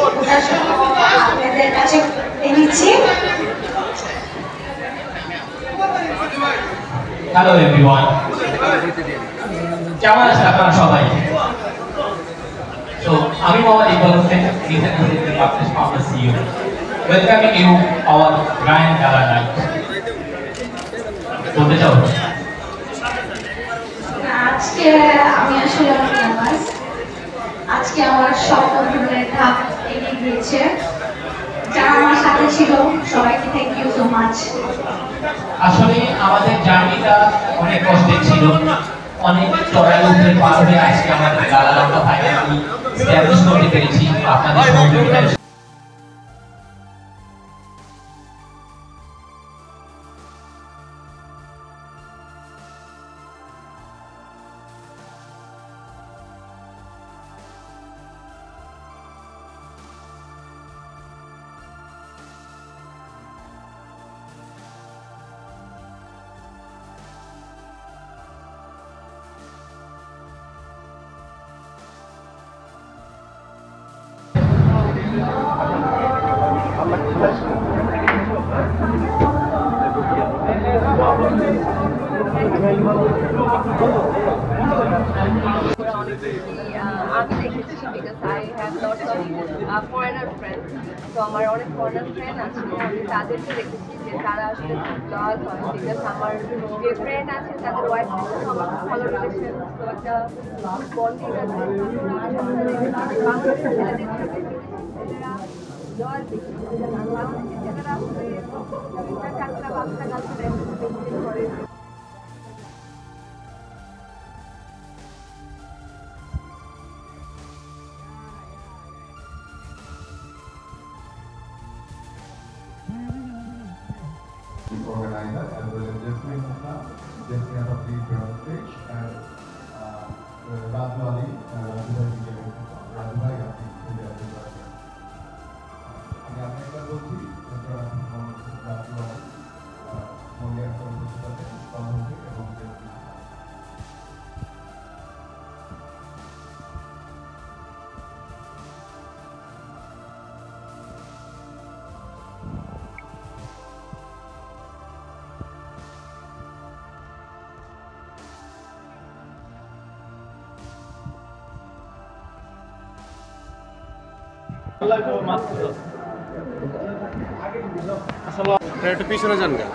ওটার জন্য আপনাদের কাছে নিচ্ছি। হ্যালো এভরিওয়ান, কেমন আছেন আপনারা সবাই? তো আমি Mohammad Iqbal Hossain, recently published from the CEO, welcoming you our grand gala night. বলতে চাও? আজকে আমি আসলে অনেক নার্ভাস। আজকে আমার সব বন্ধুদের ধাপ এগিয়ে গিয়েছে, যারা আমার সাথে ছিল সবাইকে থ্যাংক ইউ সো মাচ। আসলে আমাদের জার্নিটা অনেক কষ্টের ছিল, অনেক চড়াই উঠে পার হয়ে আজকে আমাদের গালা নামটা ফাইনালি এস্টাবলিশ করতে পেরেছি আপনাদের সহযোগিতায়। আমি দেখেছি because I have lots of foreigner friends, তো আমার অনেক foreigner friend আছে, আমি তাদেরকে দেখেছি যে তারা আসলে ব্লগ হয় because আমার যে ফ্রেন্ড আছে তাদের ওয়াইফ আমার খুব ভালো রিলেশন, তো একটা বন্ডিং আছে। বাংলাদেশের ছেলেদের থেকে ছেলেরা জল বাংলাদেশের ছেলেরা আসলে চারটা বাচ্চা কালচার মেনটেন করে। Organizer as well as Jasmine Mukha, Jasmine of the stage, and Raju Ali, Raju Bhai, আমি আপনার বলছি রাজু আলী মহিলা সাথে সভাপতি এবং একটু পিছনে যান গা।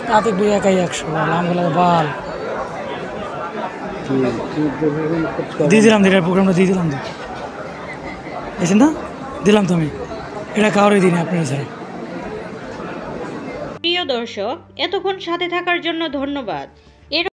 তাতে দুই একাই 100 আমগুলো বাল দিয়ে দিলাম, দিলে প্রোগ্রামটা দিয়ে দিলাম, দেখছেন না, দিলাম তো আমি, এটা কাউরে দিন আপনারা ছাড়া। প্রিয় দর্শক, এতক্ষণ সাথে থাকার জন্য ধন্যবাদ।